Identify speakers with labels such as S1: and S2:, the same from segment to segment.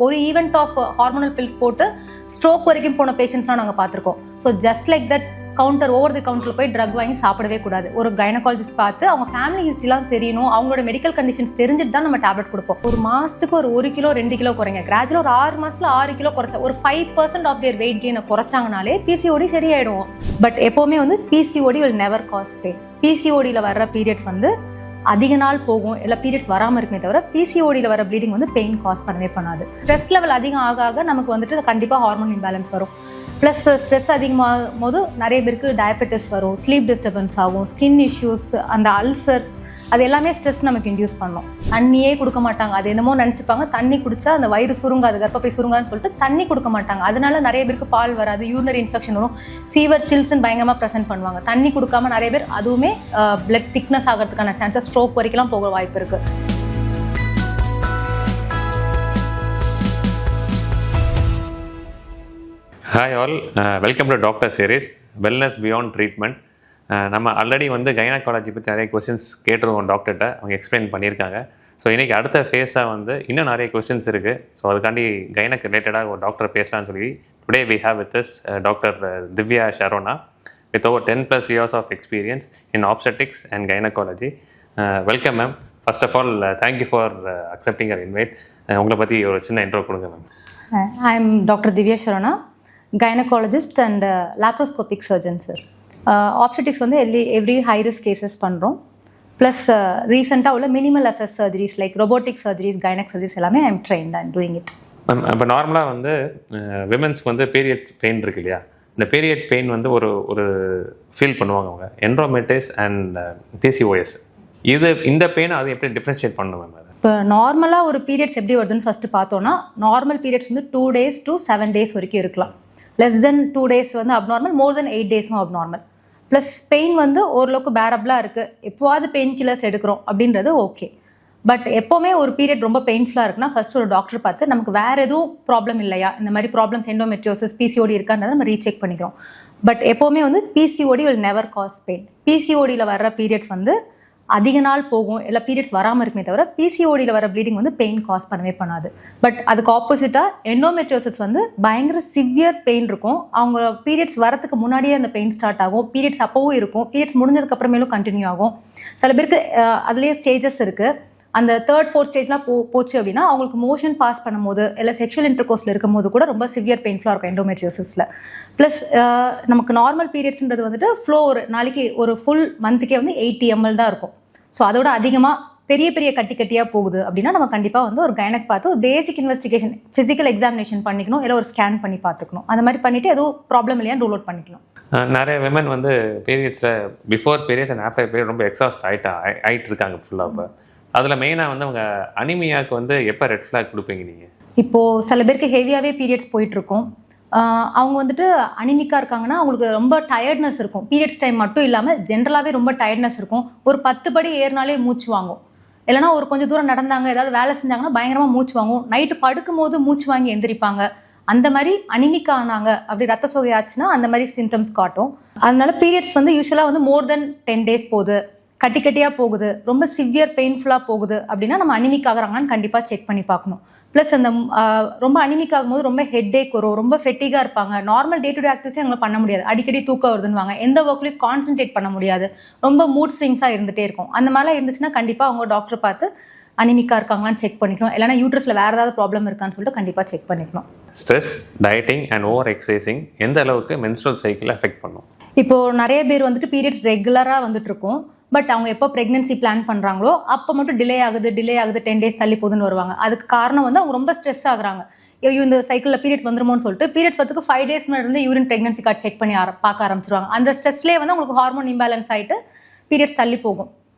S1: ஒரு event of hormonal pills போட்டு stroke வரைக்கும் போன பேஷண்ட்ஸ்லாம் நாங்கள் பார்த்துருக்கோம். So just like that counter over the கவுண்டரில் போய் ட்ரக் வாங்கி சாப்பிடவே கூடாது. ஒரு கைனகாலஜிஸ்ட் பார்த்து அவங்க ஃபேமிலி ஹிஸ்ட்ரிலாம் தெரியணும், அவங்களோட மெடிக்கல் கண்டிஷன்ஸ் தெரிஞ்சுட்டு தான் நம்ம டேப்லெட் கொடுப்போம். ஒரு மாதத்துக்கு ஒரு 1 கிலோ 2 கிலோ குறைங்க. கிராஜுவலாக ஒரு 6 மாதத்தில் 6 கிலோ குறைச்சா ஒரு 5% ஆஃப் தியர் வெயிட் கெயினை குறைச்சாங்கனாலே பிசிஓடி சரியாயிடும். பட் எப்போவுமே வந்து PCOD will never cause pain. பிசிஓடியில் வர்ற பீரியட்ஸ் வந்து அதிக நாள் போகும், இல்லை பீரியட்ஸ் வராமல் இருக்குமே தவிர பிசிஓடியில் வர ப்ளீடிங் வந்து பெயின் காஸ் பண்ணவே பண்ணாது. ஸ்ட்ரெஸ் லெவல் அதிகம் ஆக நமக்கு வந்துட்டு கண்டிப்பாக ஹார்மோன் இம்பேலன்ஸ் வரும். ப்ளஸ் ஸ்ட்ரெஸ் அதிகமாகும் போது நிறைய பேருக்கு டயபெட்டிஸ் வரும், ஸ்லீப் டிஸ்டர்பன்ஸ் ஆகும், ஸ்கின் இஷ்யூஸ், அந்த அல்சர்ஸ், அது எல்லாமே ஸ்ட்ரெஸ் நமக்கு இன்டியூஸ் பண்ணும். தண்ணியே கொடுக்க மாட்டாங்க, அது என்னமோ நினச்சிப்பாங்க தண்ணி குடிச்சா அந்த வயிறு சுருங்காது, கர்ப்பப்பை சுருங்காதுன்னு சொல்லிட்டு தண்ணி கொடுக்க மாட்டாங்க. அதனால நிறைய பேருக்கு பால் வராது, யூரினரி இன்ஃபெக்ஷன் வரும், ஃபீவர் சில்ஸ்ன்னு பயங்கரமாக ப்ரெசென்ட் பண்ணுவாங்க. தண்ணி கொடுக்காம நிறைய பேர் அதுவுமே பிளட் திக்னஸ் ஆகிறதுக்கான சான்சஸ், ஸ்ட்ரோக் வரைக்கும் போக வாய்ப்பு இருக்குது.
S2: Hi all, welcome to doctor series wellness beyond treatment. நம்ம ஆல்ரெடி வந்து கைனகாலஜி பற்றி நிறைய கொஸ்டின்ஸ் கேட்டிருக்கோம் டாக்டர்கிட்ட, அவங்க எக்ஸ்பிளைன் பண்ணியிருக்காங்க. ஸோ இன்றைக்கி அடுத்த ஃபேஸாக வந்து இன்னும் நிறைய கொஸ்டின்ஸ் இருக்குது. ஸோ அதுக்காண்டி கைனக் ரிலேட்டடாக ஒரு டாக்டர் பேசலான்னு சொல்லி today we have with this doctor Divya Sharona with over 10+ years of experience in obstetrics and gynaecology. Welcome ma'am. First of all thank you for accepting our invite. உங்களை பற்றி ஒரு சின்ன இன்ட்ரோ கொடுங்க ma'am.
S1: I am doctor Divya Sharona, gynaecologist and laparoscopic surgeon sir. Obstetrics வந்து every high risk cases பண்ணுறோம். Plus ரீசெண்டாக உள்ள minimal access surgeries like robotic surgeries, gynaec surgeries எல்லாமே I M trained and doing it.
S2: Ma'am, இப்போ நார்மலாக வந்து விமென்ஸ்க்கு வந்து பீரியட் பெயின் இருக்கு இல்லையா, இந்த பீரியட் பெயின் வந்து ஒரு ஃபீல் பண்ணுவாங்க அவங்க, என்ட்ரோமெட்ரிஸ் அண்ட் பிசிஓஎஸ். இந்த பெயினை அது எப்படி டிஃப்ரென்ஷியேட் பண்ணுவேன் மேம்?
S1: இப்போ நார்மலாக ஒரு பீரியட்ஸ் எப்படி வருதுன்னு ஃபஸ்ட்டு பார்த்தோன்னா, நார்மல் பீரியட்ஸ் வந்து 2 days to 7 days வரைக்கும் இருக்கலாம். லெஸ் தென் 2 days வந்து அப்நார்மல், மோர் தென் 8 days அப்நார்மல். ப்ளஸ் பெயின் வந்து ஓரளவுக்கு பேரபிளாக இருக்குது, எப்போவாது பெயின் கில்லர்ஸ் எடுக்கிறோம் அப்படின்றது ஓகே. பட் எப்போவுமே ஒரு பீரியட் ரொம்ப பெயின்ஃபுல்லாக இருக்குன்னா ஃபஸ்ட்டு ஒரு டாக்டர் பார்த்து நமக்கு வேறு எதுவும் ப்ராப்ளம் இல்லையா, இந்த மாதிரி ப்ராப்ளம்ஸ் எண்டோமெட்ரியோசிஸ், பிசிஓடி இருக்கான்றதை நம்ம ரீசெக் பண்ணிக்கிறோம். பட் எப்போவுமே வந்து PCOD will never cause pain. பிசிஓடியில் வர்ற பீரியட்ஸ் வந்து அதிக நாள் போகும், இல்லை பீரியட்ஸ் வராமல் இருக்குமே தவிர பிசிஓடியில் வர ப்ளீடிங் வந்து பெயின் காஸ் பண்ணவே பண்ணாது. பட் அதுக்கு ஆப்போசிட்டாக எண்டோமெட்ரியோசிஸ் வந்து பயங்கர சிவியர் பெயின் இருக்கும். அவங்க பீரியட்ஸ் வரத்துக்கு முன்னாடியே அந்த பெயின் ஸ்டார்ட் ஆகும், பீரியட்ஸ் அப்போவும் இருக்கும், பீரியட்ஸ் முடிஞ்சதுக்கப்புறமேலும் கண்டினியூ ஆகும். சில பேருக்கு அதுலேயே ஸ்டேஜஸ் இருக்குது. அந்த 3rd 4th ஸ்டேஜ்லாம் போச்சு அப்படின்னா அவங்களுக்கு மோஷன் பாஸ் பண்ணும்போது இல்லை செக்ஷுவல் இன்டர்கோர்ஸில் இருக்கும் போது கூட ரொம்ப சிவியர் பெயின்ஃபுல்லாக இருக்கும் எண்டோமெட்ரியோசிஸில். ப்ளஸ் நமக்கு நார்மல் பீரியட்ஸ்ன்றது வந்துட்டு ஃப்ளோ ஒரு நாளைக்கு ஒரு ஃபுல் மந்த்துக்கே வந்து 80 ml தான் இருக்கும். ஸோ அதோட அதிகமாக பெரிய பெரிய கட்டியாக போகுது அப்படின்னா நம்ம கண்டிப்பாக வந்து ஒரு கைனக் பார்த்து ஒரு பேசிக் இன்வெஸ்டிகேஷன், ஃபிசிக்கல் எக்ஸாமினேஷன் பண்ணிக்கணும், இல்லை ஒரு ஸ்கேன் பண்ணி பார்த்துக்கணும். அந்த மாதிரி பண்ணிவிட்டு எதுவும் ப்ராப்ளம் இல்லையான்னு ரூல் அவுட் பண்ணிக்கலாம்.
S2: நிறைய விமன் வந்து பீரியட்ஸில் before periods and after period ரொம்ப எக்ஸாஸ்ட் ஆகிட்டு இருக்காங்க ஃபுல்லாக. இப்போ அதில் மெயினாக வந்து அவங்க அனிமியாவுக்கு வந்து எப்போ ரெட் ஃப்ளாக் கொடுப்பீங்க நீங்கள்? இப்போது
S1: சில பேருக்கு ஹெவியாகவே பீரியட்ஸ் போயிட்டுருக்கும், அவங்க வந்துட்டு அனிமிக்காக இருக்காங்கன்னா அவங்களுக்கு ரொம்ப டயர்ட்னஸ் இருக்கும். பீரியட்ஸ் டைம் மட்டும் இல்லாமல் ஜென்ரலாகவே ரொம்ப டயர்ட்னஸ் இருக்கும். ஒரு 10 படி ஏறினாலே மூச்சு வாங்கும், இல்லைனா ஒரு கொஞ்சம் தூரம் நடந்தாங்க ஏதாவது வேலை செஞ்சாங்கன்னா பயங்கரமாக மூச்சு வாங்கும், நைட்டு படுக்கும் போது மூச்சு வாங்கி எந்திரிப்பாங்க. அந்த மாதிரி அனிமிக் ஆனாங்க, அப்படி ரத்த சோகை ஆச்சுன்னா அந்த மாதிரி சிம்டம்ஸ் காட்டும். அதனால பீரியட்ஸ் வந்து யூஸ்வலாக வந்து மோர் தென் 10 days போகுது, கட்டியாக போகுது, ரொம்ப சிவியர் பெயின்ஃபுல்லாக போகுது அப்படின்னா நம்ம அனிமிக் ஆகிறாங்கன்னு கண்டிப்பாக செக் பண்ணி பார்க்கணும். ப்ளஸ் அந்த ரொம்ப அனிமிக் ஆகும்போது ரொம்ப ஹெட்டேக் வரும், ரொம்ப ஃபெட்டிகாக இருப்பாங்க, நார்மல் டே டு டே ஆக்டிவிட்டிஸே அவங்களை பண்ண முடியாது, அடிக்கடி தூக்கம் வருதுன்னுவாங்க, எந்த ஒர்க்லையும் கான்சன்ட்ரேட் பண்ண முடியாது, ரொம்ப மூட் ஸ்விங்ஸாக இருந்துகிட்டே இருக்கும். அந்த மாதிரிலாம் இருந்துச்சுன்னா கண்டிப்பாக அவங்க டாக்டர் பார்த்து அனிமிக்காக இருக்காங்களான்னு செக் பண்ணிக்கணும், இல்லைனா யூட்ரஸில் வேறு ஏதாவது ப்ராப்ளம் இருக்கான்னு சொல்லிட்டு கண்டிப்பாக செக் பண்ணிக்கணும்.
S2: Stress, dieting and over exercising எந்த அளவுக்கு மென்ஸ்ட்ரல் சைக்கிள் எஃபெக்ட் பண்ணும்?
S1: இப்போது நிறைய பேர் வந்துட்டு பீரியட்ஸ் ரெகுலராக வந்துட்டு இருக்கும், பட் அவங்க எப்போ ப்ரெக்னென்சி பிளான் பண்ணுறாங்களோ அப்போ மட்டும் டிலே ஆகுது 10 days தள்ளி போகுதுன்னு வருவாங்க. அதுக்கு காரணம் வந்து அவங்க ரொம்ப ஸ்ட்ரெஸ் ஆகுறாங்க, ஐயோ இந்த சைக்கிளில் பீரியட்ஸ் வந்துருமோன்னு சொல்லிட்டு பீரியட்ஸ் வரதுக்கு 5 days முன்னாடி இருந்து யூரின் ப்ரெக்னன்சி கார்டு செக் பண்ணி பார்க்க ஆரம்பிச்சிருவாங்க. அந்த ஸ்ட்ரெஸ்லேயே வந்து அவங்களுக்கு ஹார்மோன் இம்பேலன்ஸ் ஆகிட்டு பீரியட்ஸ் தள்ளி போகும்.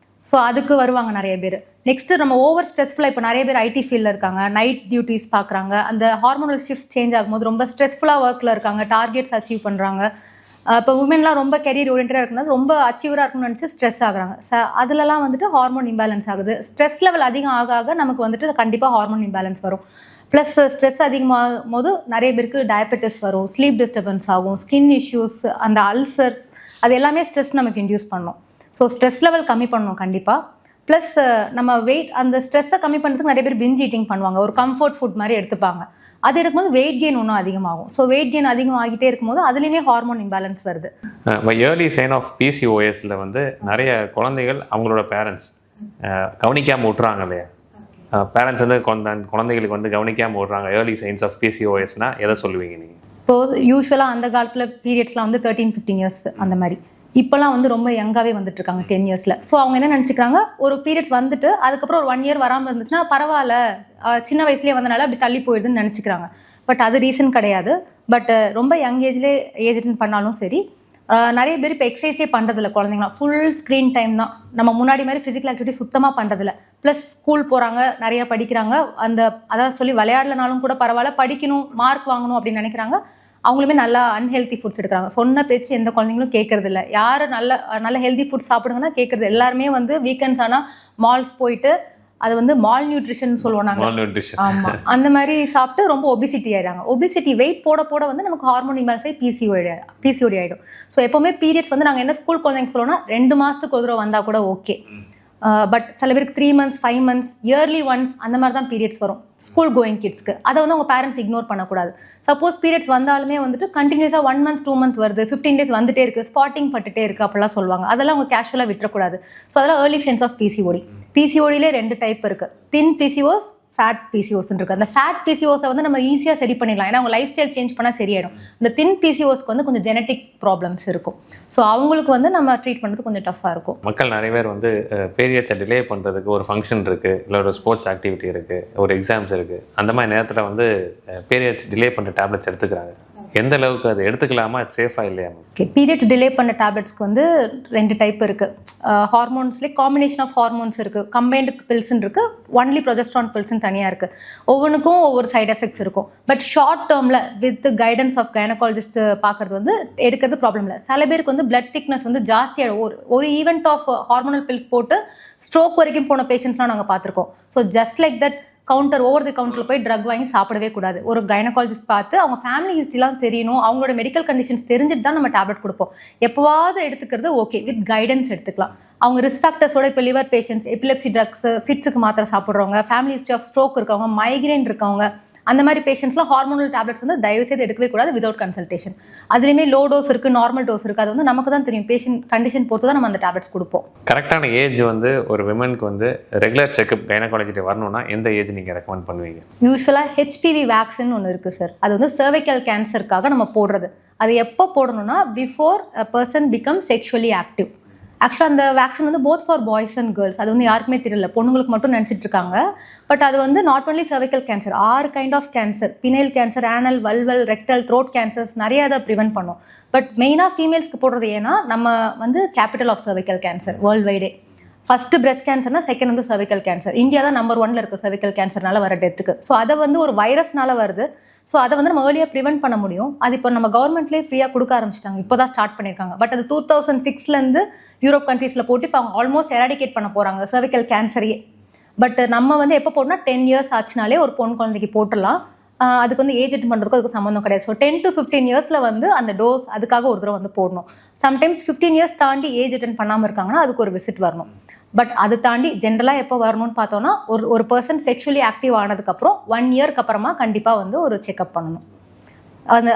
S1: ஸோ அதுக்கு வருவாங்க நிறைய பேர். நெக்ஸ்ட்டு நம்ம ஓவர் ஸ்ட்ரெஸ்ஃபுல்லாக, இப்போ நிறைய பேர் ஐடி ஃபீல்டில் இருக்காங்க, நைட் டியூட்டிஸ் பார்க்குறாங்க, அந்த ஹார்மோனல் ஷிஃப்ட் சேஞ்ச் ஆகும்போது ரொம்ப ஸ்ட்ரெஸ்ஃபுல்லாக ஒர்க்கில் இருக்காங்க, டார்கெட்ஸ் அச்சீவ் பண்ணுறாங்க. இப்போ உமன்லாம் ரொம்ப கெரியர் ஓரியன்டாக இருக்கனால ரொம்ப அச்சீவராக இருக்கணும்னு நினச்சி ஸ்ட்ரெஸ் ஆகுறாங்க. அதிலலாம் வந்துட்டு ஹார்மோன் இம்பேலன்ஸ் ஆகுது. ஸ்ட்ரெஸ் லெவல் அதிகம் ஆக நமக்கு வந்துட்டு கண்டிப்பாக ஹார்மோன் இம்பேலன்ஸ் வரும். ப்ளஸ் ஸ்ட்ரெஸ் அதிகமாகும் போது நிறைய பேருக்கு டயபெட்டிஸ் வரும், ஸ்லீப் டிஸ்டர்பன்ஸ் ஆகும், ஸ்கின் இஷ்யூஸ், அந்த அல்சர்ஸ், அது எல்லாமே ஸ்ட்ரெஸ் நமக்கு இன்டியூஸ் பண்ணும். ஸோ ஸ்ட்ரெஸ் லெவல் கம்மி பண்ணணும் கண்டிப்பாக. ப்ளஸ் நம்ம வெயிட் அந்த ஸ்ட்ரெஸ்ஸை கம்மி பண்ணுறதுக்கு நிறைய பேர் பிஞ்ச் ஈட்டிங் பண்ணுவாங்க, ஒரு கம்ஃபர்ட் ஃபுட் மாதிரி எடுத்துப்பாங்க. அது எடுக்கும்போது வெயிட் கெயின் ஒன்றும் அதிகமாகும். ஸோ வெயிட் கெயின் அதிகமாகிட்டே இருக்கும்போது அதுலேயுமே ஹார்மோன் இம்பேலன்ஸ் வருது.
S2: ஏர்லி சைன் ஆஃப் பிசிஓஎஸ்ல வந்து நிறைய குழந்தைகள் அவங்களோட பேரண்ட்ஸ் கவனிக்காமல் விட்டுறாங்க இல்லையா? பேரண்ட்ஸ் வந்து குழந்தைகளுக்கு வந்து கவனிக்காமல் விடுறாங்க. ஏர்லி சைன்ஸ் ஆஃப் பிசிஓஎஸ்னா எதை சொல்லுவீங்க நீங்கள்?
S1: இப்போது யூஸ்வலாக அந்த காலத்தில் பீரியட்ஸ்லாம் வந்து 13-15 இயர்ஸ் அந்த மாதிரி. இப்போலாம் வந்து ரொம்ப யங்காகவே வந்துட்டு இருக்காங்க 10 இயர்ஸில். ஸோ அவங்க என்ன நினச்சிக்கிறாங்க, ஒரு பீரியட்ஸ் வந்துட்டு அதுக்கப்புறம் ஒரு 1 இயர் வராமல் இருந்துச்சுன்னா பரவாயில்ல, சின்ன வயசுலேயே வந்தனால அப்படி தள்ளி போயிடுதுன்னு நினச்சிக்கிறாங்க. பட் அது ரீசன் கிடையாது. பட் ரொம்ப யங் ஏஜ்லேயே ஏஜ் அட்டெண்ட் பண்ணாலும் சரி, நிறைய பேர் இப்போ எக்ஸசைஸே பண்ணுறதில்ல. குழந்தைங்களாம் ஃபுல் ஸ்க்ரீன் டைம் தான். நம்ம முன்னாடி மாதிரி ஃபிசிக்கல் ஆக்டிவிட்டி சுத்தமாக பண்ணுறதில்ல. ப்ளஸ் ஸ்கூல் போகிறாங்க, நிறையா படிக்கிறாங்க. அதான் சொல்லி விளையாடலனாலும் கூட பரவாயில்ல, படிக்கணும், மார்க் வாங்கணும் அப்படின்னு நினைக்கிறாங்க. அவங்களுமே நல்லா அன்ஹெல்தி ஃபுட்ஸ் எடுக்கிறாங்க. சொன்ன பேச்சு எந்த குழந்தைங்களும் கேட்கறது இல்லை. யார் நல்ல ஹெல்தி ஃபுட் சாப்பிடுங்கன்னா கேட்கறது. எல்லாருமே வந்து வீக்கெண்ட்ஸ் ஆனால் மால்ஸ் போயிட்டு அது வந்து மால் நியூட்ரிஷன் சொல்லுவோம் நாங்கள். ஆமாம், அந்த மாதிரி சாப்பிட்டு ரொம்ப ஒபிசிட்டி ஆயிடுறாங்க. ஒபிசிட்டி வெயிட் போட போட வந்து நமக்கு ஹார்மோன் இம்பேலன்ஸ் ஆகி பிசிஓடி ஆகிடும். ஸோ எப்போவுமே பீரியட்ஸ் வந்து நாங்கள் என்ன ஸ்கூல் குழந்தைங்க சொல்லணும்னா 2 மாதத்துக்கு ஒரு தடவை வந்தால் கூட ஓகே. பட் சில பேருக்கு 3 months 5 months இயர்லி ஒன்ஸ் அந்த மாதிரி தான் பீரியட்ஸ் வரும் ஸ்கூல் கோயிங் கிட்ஸ்க்கு. அதை வந்து அவங்க பேரண்ட்ஸ் இக்னோர் பண்ணக்கூடாது. சப்போஸ் பீரியட்ஸ் வந்தாலுமே வந்துட்டு கண்டினியூஸாக 1 month 2 month வருது, 15 days வந்துட்டே இருக்குது, ஸ்பாட்டிங் பட்டுட்டே இருக்குது அப்படிலாம் சொல்லுவாங்க. அதெல்லாம் அவங்க கேஷுவலாக விட்டுறக்கூடாது. ஸோ அதெல்லாம் ஏர்லி சைன்ஸ் ஆஃப் பிசிஓடி. பிசிஓடியிலே 2 டைப் இருக்குது. தின் பிசிஓஸ், ஃபேட் பிசிஓஸ் இருக்குது. அந்த ஃபேட் பிசிஓஸை வந்து நம்ம ஈஸியாக சரி பண்ணிடலாம், ஏன்னா அவங்க லைஃப் ஸ்டைல் சேஞ்ச் பண்ணால் சரியாயிடும். இந்த தின் பிசிஓஸ்க்கு வந்து கொஞ்சம் ஜெனட்டிக் ப்ராப்ளம்ஸ் இருக்கும். ஸோ அவங்களுக்கு வந்து நம்ம ட்ரீட் பண்ணுறது கொஞ்சம் டஃப்பாக இருக்கும்.
S2: மக்கள் நிறைய பேர் வந்து பீரியட்ஸை டிலே பண்ணுறதுக்கு ஒரு ஃபங்க்ஷன் இருக்குது, இல்லை ஒரு ஸ்போர்ட்ஸ் ஆக்டிவிட்டி இருக்குது, ஒரு எக்ஸாம்ஸ் இருக்குது, அந்த மாதிரி நேரத்தில் வந்து பீரியட்ஸ் டிலே பண்ணுற டேப்லெட்ஸ் எடுத்துக்கிறாங்க. எந்த அளவுக்கு அது எடுத்துக்கலாமா, சேஃபாக இல்லையா?
S1: ஓகே, பீரியட்ஸ் டிலே பண்ண டேப்லெட்ஸ்க்கு வந்து 2 டைப் இருக்குது. ஹார்மோன்ஸ்லேயே காம்பினேஷன் ஆஃப் ஹார்மோன்ஸ் இருக்குது, கம்பைன்டு பில்ஸ்ன்னு இருக்குது, ஒன்லி ப்ரொஜெஸ்ட்ரான் பில்ஸ்ன்னு தனியாக இருக்குது. ஒவ்வொன்றுக்கும் ஒவ்வொரு சைட் எஃபெக்ட்ஸ் இருக்கும். பட் ஷார்ட் டேர்மில் வித் கைடன்ஸ் ஆஃப் கைனகாலஜிஸ்ட் பார்க்குறது வந்து எடுக்கிறது ப்ராப்ளம் இல்லை. சில பேருக்கு வந்து பிளட் திக்னஸ் வந்து ஜாஸ்தியாக ஒரு ஈவெண்ட் ஆஃப் ஹார்மோனல் பில்ஸ் போட்டு ஸ்ட்ரோக் வரைக்கும் போன பேஷண்ட்ஸ்லாம் நாங்கள் பார்த்துருக்கோம். So just like that over the கவுண்டரில் போய் ட்ரக் வாங்கி சாப்பிடவே கூடாது. ஒரு கைனகாலஜிஸ்ட் பார்த்து அவங்க ஃபேமிலி ஹிஸ்ட்ரிலாம் தெரியணும், அவங்களோட மெடிக்கல் கண்டிஷன்ஸ் தெரிஞ்சுட்டு தான் நம்ம டேப்லெட் கொடுப்போம். எப்போவாவது எடுத்துக்கிறது ஓகே, வித் கைடன்ஸ் எடுத்துக்கலாம். அவங்க ரிஸ்க் ஃபேக்டர்ஸோட இப்போ லிவர் பேஷண்ட்ஸ், எபிலெப்சி ட்ரக்ஸ், ஃபிட்ஸுக்கு மாத்திரை சாப்பிட்றவங்க, ஃபேமிலி ஹிஸ்ட்ரி ஆஃப் ஸ்ட்ரோக் இருக்கவங்க, மைக்ரேன் இருக்கவங்க, அந்த மாதிரி பேஷண்ட்ஸ்லாம் ஹார்மோனல் டேப்லெட்ஸ் வந்து தயவுசெய்து எடுக்கவே கூடாது விதவுட் கன்சல்டேஷன். அதுலேயுமே லோ டோஸ் இருக்குது, நார்மல் டோஸ் இருக்குது. அது வந்து நமக்கு தான் தெரியும், பேஷண்ட் கண்டிஷன் பொறுத்து தான் நம்ம அந்த டேப்லெட்ஸ் கொடுப்போம்.
S2: கரெக்டான ஏஜ் வந்து ஒரு விமனுக்கு வந்து ரெகுலர் செக்அப் கைனகாலஜிட்ட வரணும்னா எந்த ஏஜ் நீங்கள் ரெக்கமெண்ட் பண்ணுவீங்க?
S1: யூஸ்வலாக ஹெச்பிவி வேக்சின் ஒன்று இருக்குது சார். அது வந்து சர்வைக்கல் கேன்சருக்காக நம்ம போடுறது. அது எப்போ போடணும்னா before a person become sexually active. ஆக்சுவலாக அந்த வேக்சின் வந்து both for boys and girls. அது வந்து யாருக்குமே தெரியல, பொண்ணுங்களுக்கு மட்டும் நினச்சிட்டு இருக்காங்க. பட் அது வந்து not only cervical cancer, 6 kind of cancer, penile cancer, anal, vulval, rectal, throat cancers நிறைய அதை ப்ரிவென்ட் பண்ணும். பட் மெயினாக ஃபீமேல்ஸ்க்கு போடுறது ஏன்னா நம்ம வந்து capital of cervical cancer world வைடே. ஃபஸ்ட்டு பிரெஸ்ட் கேன்சர்னா, செகண்ட் வந்து சர்வைக்கல் கேன்சர். இந்தியா தான் நம்பர் 1ல இருக்குது சர்வைக்கல் கேன்சர்னால வர டெத்துக்கு. ஸோ அதை வந்து ஒரு வைரஸ்னால வருது. ஸோ அதை வந்து நம்ம ஏர்லியாக ப்ரிவென்ட் பண்ண முடியும். அது இப்போ நம்ம கவர்மெண்ட்லேயே ஃப்ரீயாக கொடுக்க ஆரம்பிச்சிட்டாங்க, இப்போ தான் ஸ்டார்ட் பண்ணியிருக்காங்க. பட் அது 2006 யூரோப் கண்ட்ரீஸில் போட்டு இப்போ அவங்க ஆல்மோஸ்ட் எராடிகேட் பண்ண போகிறாங்க சர்வைக்கல் கேன்சரையே. பட் நம்ம வந்து எப்போ போடணும்னா 10 years ஆச்சுனாலே ஒரு பொண்ணு குழந்தைக்கு போட்டுடலாம். அதுக்கு வந்து ஏஜ் அட்டெண்ட் பண்ணுறதுக்கு அதுக்கு சம்மந்தம் கிடையாது. ஸோ 10 to 15 yearsல வந்து அந்த டோஸ் அதுக்காக ஒரு தடவை வந்து போடணும். சம்டைம்ஸ் 15 years தாண்டி ஏஜ் அட்டெண்ட் பண்ணாமல் இருக்காங்கன்னா அதுக்கு ஒரு விசிட் வரணும். பட் அது தாண்டி ஜென்ரலாக எப்போ வரணும்னு பார்த்தோன்னா ஒரு பர்சன் செக்ஷுவலி ஆக்டிவ் ஆனதுக்கப்புறம் 1 yearக்கு அப்புறமா கண்டிப்பாக வந்து ஒரு செக்அப் பண்ணணும்.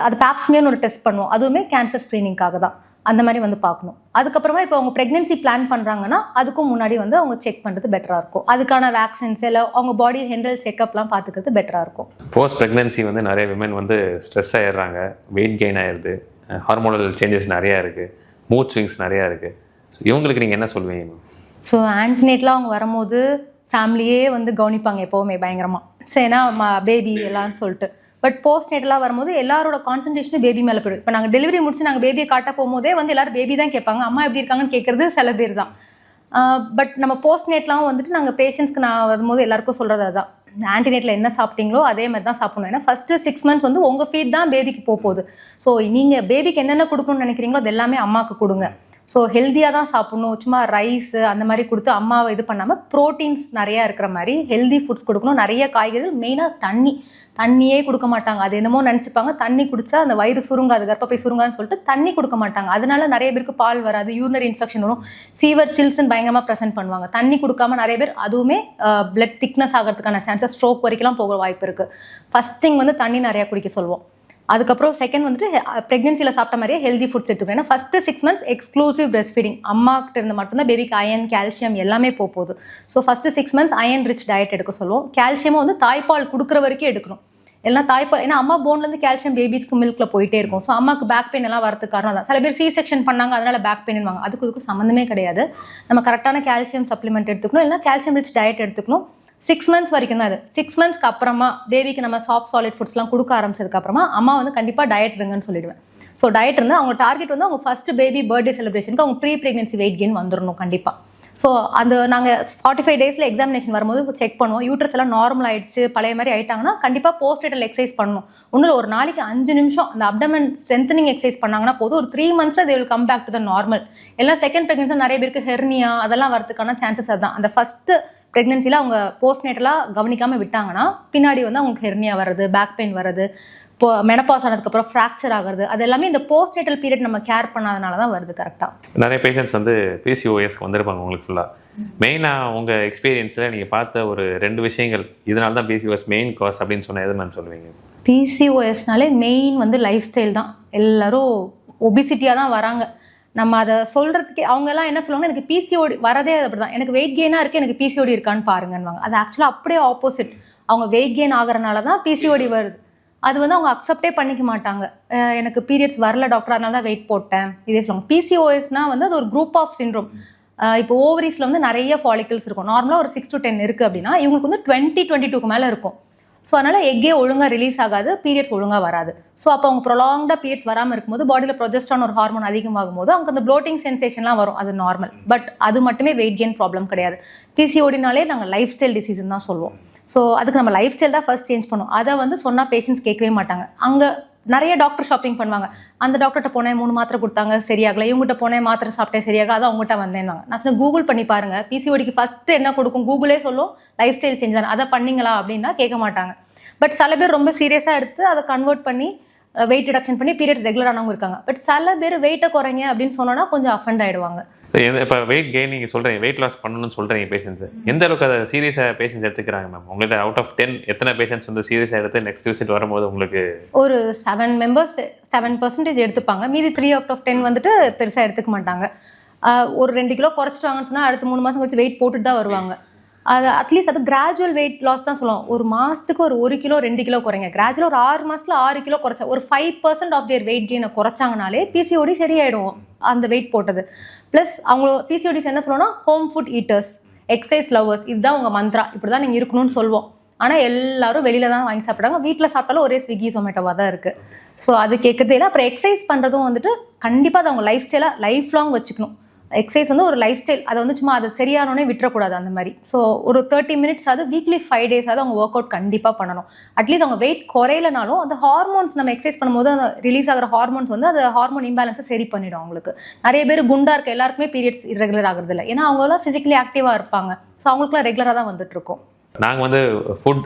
S1: அது பேப்ஸ்மியர்னு ஒரு டெஸ்ட் பண்ணுவோம், அதுவுமே கேன்சர் ஸ்க்ரீனிங்காக தான். அந்த மாதிரி வந்து பார்க்கணும். அதுக்கப்புறமா இப்போ அவங்க ப்ரெக்னென்சி பிளான் பண்ணுறாங்கன்னா அதுக்கும் முன்னாடி வந்து அவங்க செக் பண்ணுறது பெட்டராக இருக்கும். அதுக்கான வேக்சின்ஸ் இல்லை அவங்க பாடி ஹெண்டல் செக்அப்லாம் பார்த்துக்கிறது பெட்டராக இருக்கும்.
S2: போஸ்ட் ப்ரெக்னென்சி வந்து நிறைய விமன் வந்து ஸ்ட்ரெஸ் ஆகிடுறாங்க, வெயிட் கெயின் ஆகிடுது, ஹார்மோனல் சேஞ்சஸ் நிறையா இருக்குது, மூட் ஸ்விங்ஸ் நிறையா இருக்குது. ஸோ இவங்களுக்கு நீங்கள் என்ன சொல்வீங்க?
S1: ஸோ ஆன்டினேட்லாம் அவங்க வரும்போது ஃபேமிலியே வந்து கவனிப்பாங்க எப்போவுமே பயங்கரமாக. சரி, ஏன்னா பேபி எல்லாம்னு சொல்லிட்டு. பட் போஸ்ட் நேட்டலாக வரும்போது எல்லாரோட கான்சன்ட்ரேஷனும் பேபி மேலே போய்டும். இப்போ நாங்கள் டெலிவரி முடிச்சு நாங்கள் பேபியை காட்ட போகும்போதே வந்து எல்லாரும் பேபி தான் கேட்பாங்க, அம்மா எப்படி இருக்காங்கன்னு கேட்குறது சில பேர் தான். பட் நம்ம போஸ்ட் நேட்லாம் வந்துட்டு நாங்கள் பேஷண்ட்ஸ்க்கு நான் வரும்போது எல்லாருக்கும் சொல்கிறது அதுதான், ஆன்டினேட்டில் என்ன சாப்பிட்டீங்களோ அதே மாதிரி தான் சாப்பிடணும். ஏன்னா ஃபஸ்ட்டு 6 months வந்து உங்கள் ஃபீட் தான் பேபிக்கு போகுது. ஸோ நீங்கள் பேபிக்கு என்னென்ன கொடுக்கணும்னு நினைக்கிறீங்களோ அது எல்லாமே அம்மாவுக்கு கொடுங்க. ஸோ ஹெல்த்தியாக தான் சாப்பிடணும். சும்மா ரைஸ் அந்த மாதிரி கொடுத்து அம்மாவை இது பண்ணாமல் ப்ரோட்டீன்ஸ் நிறையா இருக்கிற மாதிரி ஹெல்தி ஃபுட்ஸ் கொடுக்கணும். நிறைய காய்கறிகள், மெயினாக தண்ணியே கொடுக்க மாட்டாங்க. அது என்னமோ நினச்சிப்பாங்க தண்ணி குடிச்சா அந்த வயிறு சுருங்காது, கர்ப்பப்பை சுருங்கான்னு சொல்லிட்டு தண்ணி கொடுக்க மாட்டாங்க. அதனால நிறைய பேருக்கு பால் வராது, யூரினரி இன்ஃபெக்ஷன் வரும், ஃபீவர், சில்ஸ்ன்னு பயங்கரமாக ப்ரெசென்ட் பண்ணுவாங்க. தண்ணி கொடுக்காம நிறைய பேர் அதுவுமே பிளட் திக்னஸ் ஆகிறதுக்கான சான்சஸ், ஸ்ட்ரோக் வரைக்கும்லாம் போக வாய்ப்பு இருக்குது. ஃபர்ஸ்ட் திங் வந்து தண்ணி நிறையா குடிக்க சொல்லுவோம். அதுக்கப்புறம் செகண்ட் வந்துட்டு ப்ரெக்னென்சியில் சாப்பிட்ட மாதிரியே ஹெல்தி ஃபுட்ஸ் எடுத்துக்கணும். ஏன்னா first 6 months exclusive breast feeding, அம்மா கிட்ட இருந்து மட்டும்தான் பேபிக்கு அயன், கால்சியம் எல்லாமே போகுது. So first 6 months iron rich diet எடுக்க சொல்லுவோம். கால்சியமும் வந்து தாய்ப்பால் கொடுக்குற வரைக்கும் எடுக்கணும். எல்லாம் தாய்ப்பால், ஏன்னா அம்மா போன்லேருந்து கால்சியம் பேபிஸ்க்கு மில்க்ல போயிட்டே இருக்கும். ஸோ அம்மாக்கு பேக் பெயின் எல்லாம் வரதுக்கு காரணம் தான். சில பேர் C-செக்ஷன் பண்ணாங்க அதனால பேக் பெயின் வாங்க, அதுக்கு சம்மந்தமே கிடையாது. நம்ம கரெக்டான கால்சியம் சப்ளிமெண்ட் எடுத்துக்கணும், இல்லைனா கால்சியம் ரிச் டயட் எடுத்துக்கணும். 6 months வரைக்கும் தான் அது. 6 monthsக்கு அப்புறமா பேபிக்கு நம்ம சாஃப்ட் சாலிட் ஃபுட்ஸ்லாம் கொடுக்க ஆரம்பிச்சதுக்கு அப்புறமா அம்மா வந்து கண்டிப்பாக டயட் இருங்கன்னு சொல்லிடுவேன். ஸோ டயட் இருந்து அவங்க டார்கெட் வந்து அவங்க ஃபர்ஸ்ட் பேபி பர்த்டே செலிப்ரேஷனுக்கு அவங்க ப்ரீ ப்ரெக்னன்சி வெயிட் கெயின் வந்துடணும் கண்டிப்பாக. ஸோ அந்த நாங்கள் 45 daysல எக்ஸாமினேஷன் வரும்போது செக் பண்ணுவோம். யூட்ரஸ் எல்லாம் நார்மல் ஆயிடுச்சு, பழைய மாதிரி ஆயிட்டாங்கன்னா கண்டிப்பாக போஸ்ட்ரேட்டல் எக்ஸசைஸ் பண்ணணும். ஒன்றும் ஒரு நாளைக்கு 5 நிமிஷம் அந்த அப்டமன் ஸ்ட்ரென்தனிங் எக்ஸசைஸ் பண்ணாங்கன்னா போதும், ஒரு 3 months they will come back to the normal. எல்லாம் செகண்ட் ப்ரெக்னன்சி நிறைய பேருக்கு ஹெர்னியா அதெல்லாம் வரதுக்கான சான்சஸ் அதுதான். அந்த ஃபர்ஸ்ட் ப்ரெக்னன்சியில் அவங்க போஸ்ட்நேட்டலாக கவனிக்காமல் விட்டாங்கன்னா பின்னாடி வந்து அவங்களுக்கு ஹெர்னியா வர்றது, பேக் பெயின் வர்றது, இப்போ மெனப்பாஸ் ஆனதுக்கப்புறம் ஃப்ராக்சர் ஆகிறது, அது எல்லாமே இந்த போஸ்ட்நேட்டல் பீரியட் நம்ம கேர் பண்ணாதனால தான் வருது. கரெக்டாக
S2: நிறைய பேஷண்ட்ஸ் வந்து PCOSக்கு வந்திருப்பாங்க உங்களுக்கு ஃபுல்லாக. மெயினாக உங்கள் எக்ஸ்பீரியன்ஸில் நீங்கள் பார்த்த ஒரு 2 விஷயங்கள், இதனால தான் PCOS மெயின் காஸ் அப்படின்னு சொன்னால் எது நான் சொல்லுவீங்க?
S1: PCOSனாலே மெயின் வந்து லைஃப் ஸ்டைல் தான். எல்லோரும் ஒபிசிட்டியாக தான் வராங்க. நம்ம அதை சொல்கிறதுக்கே அவங்கெல்லாம் என்ன சொல்லுவாங்க, எனக்கு PCOD வரதே அப்படி தான், எனக்கு வெயிட் கெயினாக இருக்குது, எனக்கு PCOD இருக்கான்னு பாருங்கன்னுவாங்க. அது ஆக்சுவலாக அப்படியே ஆப்போசிட். அவங்க வெயிட் கெயின் ஆகிறனால தான் PCOD வருது. அது வந்து அவங்க அக்செப்டே பண்ணிக்க மாட்டாங்க. எனக்கு பீரியட்ஸ் வரல டாக்டர் அதனால தான் வெயிட் போட்டேன் இதே சொல்லுவாங்க. PCOSனால் வந்து அது ஒரு குரூப் ஆஃப் சிண்ட்ரோம். இப்போ ஓவரிஸில் வந்து நிறைய ஃபாலிக்கல்ஸ் இருக்கும். நார்மலாக ஒரு 6 to 10 இருக்குது அப்படின்னா இவங்களுக்கு வந்து 20-22க்கு மேலே இருக்கும். ஸோ அதனால் எக்கே ஒழுங்காக ரிலீஸ் ஆகாது, பீரியட்ஸ் ஒழுங்காக வராது. ஸோ அப்போ அவங்க ப்ரொலாங்டாக பீரியட்ஸ் வராமல் இருக்கும்போது பாடியில் ப்ரொஜெஸ்ட்ரான் ஒரு ஹார்மோன் அதிகமாகும் போது அவங்க அந்த ப்ளோட்டிங் சென்சேஷன்லாம் வரும், அது நார்மல். பட் அது மட்டுமே வெயிட் கெயின் ப்ராப்ளம் கிடையாது. PCODனாலே நாங்கள் லைஃப் ஸ்டைல் டிசீஸ்ன்னு தான் சொல்லுவோம். ஸோ அதுக்கு நம்ம லைஃப் ஸ்டைல் தான் ஃபர்ஸ்ட் சேஞ்ச் பண்ணுவோம். அதை வந்து சொன்னால் பேஷண்ட்ஸ் கேட்கவே மாட்டாங்க. அங்கே நிறைய டாக்டர் ஷாப்பிங் பண்ணுவாங்க. அந்த டாக்டர்கிட்ட போனேன் 3 மாத்திரை கொடுத்தாங்க சரியாகல, இவங்ககிட்ட போனேன் மாத்திரை சாப்பிட்டேன் சரியாகல, அதான் அவங்ககிட்ட வந்தேன்வாங்க. நான் சொன்ன கூகுள் பண்ணி பாருங்க, PCODக்கு ஃபர்ஸ்ட் என்ன கொடுக்கும் கூகுளே சொல்லும், லைஃப் ஸ்டைல் சேஞ்ச் தானே, அதை பண்ணீங்களா அப்படின்னா கேட்க மாட்டாங்க. பட் சில பேர் ரொம்ப சீரியஸாக எடுத்து அதை கன்வெர்ட் பண்ணி வெயிட் ரிடக்ஷன் பண்ணி பீரியட்ஸ் ரெகுலரானவங்க இருக்காங்க. பட் சில பேர் வெயிட்டை குறைங்க அப்படின்னு சொன்னோன்னா கொஞ்சம் அஃபெண்ட் ஆகிடுவாங்க.
S2: இப்போ வெயிட் கெயின் நீங்கள் சொல்கிறீங்க, வெயிட் லாஸ் பண்ணணும்னு சொல்கிறீங்க பேஷண்ட்ஸ், எந்த அளவுக்கு அதை சீரியஸாக பேஷண்ட்ஸ் எடுத்துக்கிறாங்க மேம்? உங்கள்கிட்ட அவுட் ஆஃப் 10 எத்தனை பேஷண்ட்ஸ் வந்து சீரியஸாக எடுத்து நெக்ஸ்ட் விசிட் வரும்போது உங்களுக்கு? ஒரு
S1: 7% எடுத்துப்பாங்க. மீதி 3 out of 10 வந்துட்டு பெருசாக எடுத்துக்க மாட்டாங்க. ஒரு 2 கிலோ குறைச்சிட்டாங்கன்னு சொன்னால் அடுத்த 3 மாதம் கழிச்சு வெயிட் போட்டுட்டு தான் வருவாங்க. அது அட்லீஸ்ட் அது கிராஜுவல் வெயிட் லாஸ் தான் சொல்லுவோம். ஒரு மாதத்துக்கு ஒரு 1 கிலோ 2 கிலோ குறைங்க. கிராஜுவல் ஒரு 6 மாதத்தில் 6 கிலோ குறைச்சா ஒரு 5% ஆஃப் தியர் வெயிட் கெயினை குறைச்சாங்கனாலே PCOD சரியாயிடும் அந்த வெயிட் போட்டது. ப்ளஸ் அவங்க PCODs என்ன சொல்லுவோம்னா home food eaters, exercise lovers, இதுதான் உங்கள் மந்த்ரா, இப்படி தான் நீங்கள் இருக்கணும்னு சொல்லுவோம். ஆனால் எல்லாரும் வெளியில் தான் வாங்கி சாப்பிட்றாங்க. வீட்டில் சாப்பிட்டாலும் ஒரே ஸ்விக்கி ஜொமேட்டோவாக தான் இருக்குது. ஸோ அது கேட்குறதே இல்லை. அப்புறம் எக்ஸசைஸ் பண்ணுறதும் வந்துட்டு கண்டிப்பாக அது அவங்க லைஃப் ஸ்டைலாக லைஃப் லாங் வச்சுக்கணும். எக்ஸசைஸ் வந்து ஒரு லைஃப் ஸ்டைல், அதை வந்து சும்மா அது சரியானோடனே விட்டுறக்கூடாது அந்த மாதிரி. ஸோ ஒரு 30 minutes ஆகுது வீக்லி 5 days ஆகுது அவங்க ஒர்க் அவுட் கண்டிப்பாக பண்ணணும். அட்லீஸ்ட் அவங்க வெயிட் குறையலனாலும் அந்த ஹார்மோன்ஸ் நம்ம எக்ஸசைஸ் பண்ணும்போது அந்த ரிலீஸ் ஆகிற ஹார்மோன்ஸ் வந்து அது ஹார்மோன் இம்பேலன்ஸை சரி பண்ணிடும் அவங்களுக்கு. நிறைய பேர் குண்டா இருக்க எல்லாருக்குமே பீரியட்ஸ் இரெகுலர் ஆகுறது இல்லை, ஏன்னா அவங்களாம் ஃபிசிக்கலி ஆக்டிவாக இருப்பாங்க. ஸோ அவங்களுக்குலாம் ரெகுலராக தான் வந்துட்டு இருக்கோம்.
S2: நாங்கள் வந்து